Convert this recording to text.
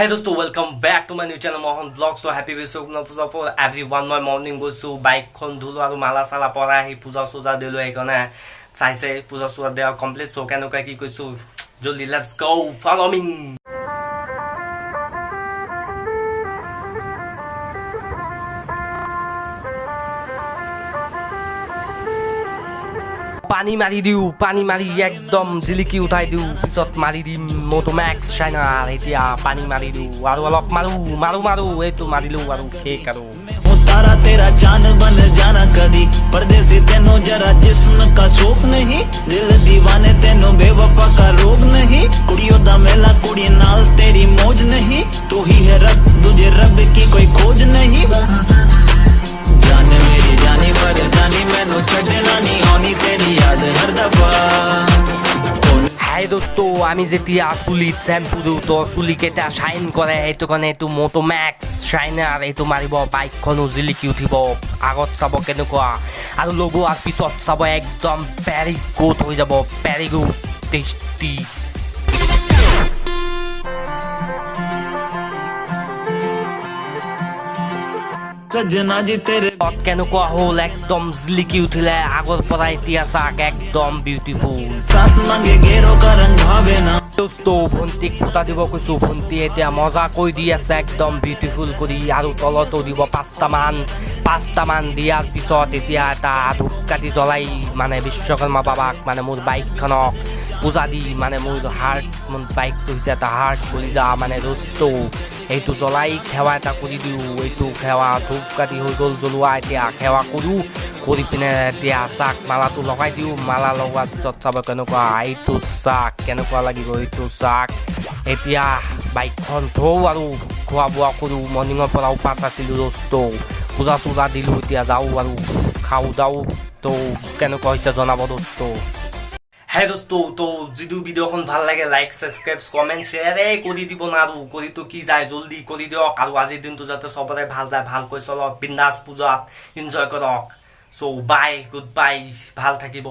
Hey dosto, welcome back to my new channel Mohan Vlog. So happy Vishnu Puja for everyone. My morning goes to bike kon dhulu aru mala sala pora hi puja soja delu ekona saise puja soja they are complete. So kanu ka ki koisu joldi let's go follow me. পানি মারি দিও পানি মারি একদম জিলিকি উঠাই দিও পিছত মারি দিম মোটো ম্যাক্স শাইনার এতিয়া পানি মারি দিও আৰু অলপ মাৰু মাৰু মাৰু এইটো মাৰিলো আৰু ঠিক আৰু तारा तेरा चांद बन जाना कदी परदेसी तेनो जरा जिस्म का शौक नहीं दिल दीवाने तेनो बेवफा का रोग नहीं कुड़ियों दा मेला कुड़ी नाल तेरी मौज नहीं तू ही है रब तुझे रब की कोई खोज नहीं जाने मेरी जानी पर जानी मैनू छड़ना नहीं आनी तेरी याद हर दफा হাই দোস্ত আমি যেতিয়া চুলিত শ্যাম্পু দিওঁ তো চুলি কেইটা শ্বাইন কৰে সেইটো কাৰণে এইটো মোটো ম্যাক্স শ্বাইনাৰ এইটো মাৰিব বাইকখনো জিলিকি উঠিব আগত চাব কেনেকুৱা আৰু লগোৱাৰ পিছত চাব একদম ভেৰি গুড হৈ যাব ভেৰি গুড টেষ্টি सजना जी तेरे কেনেকুৱা হ'ল একদম জিলিকি উঠিলে আগৰ পৰা এতিয়া চাক একদম বিউটিফুল साथ मांगे गेरो का रंग भावे ना দোস্ত ভণ্টিক ফুটা দিব কৈছো ভণ্টি এতিয়া মজা কৈ দি আছে একদম বিউটিফুল কৰি আৰু তলতো দিব পাঁচটামান দিয়াৰ পিছত এতিয়া এটা ধূপকাঠি জ্বলাই মানে বিশ্বকৰ্মা বাবাক মানে মোৰ বাইকখনক পূজা দি মানে মোৰ হাৰ্ট মোৰ বাইকটো হৈছে এটা হাৰ্ট কৰি যা মানে দোস্ত এইটো জ্বলাই সেৱা এটা কৰি দিওঁ এইটো সেৱা ধূপকাঠি হৈ গ'ল জ্বলোৱা এতিয়া সেৱা কৰোঁ কৰি পিনে এতিয়া চাক মালাটো লগাই দিওঁ মালা লগোৱাৰ পিছত চাব কেনেকুৱা এইটো চাক কেনেকুৱা লাগিব এইটো চাক এতিয়া বাইকখন থওঁ আৰু খোৱা বোৱা কৰোঁ মৰ্ণিঙৰ পৰা উপাস আছিলোঁ দোস্ত পূজা চূজা দিলোঁ এতিয়া যাওঁ আৰু খাওঁ দাওঁ তো কেনেকুৱা হৈছে জনাব দোস্ত হে দোস্ত তো যদি ভিডিওখন ভাল লাগে লাইক সাবস্ক্রাইব কমেন্ট শেয়ার কৰি দিব নাৰু কৰিতো কি যায় জলদি কৰি দিয়ক আৰু আজিৰ দিনটো যাতে সবৰে ভাল যায় ভালকৈ চলক বিন্দাস পূজাত এনজয় কৰক সো বাই গুড বাই ভাল থাকিব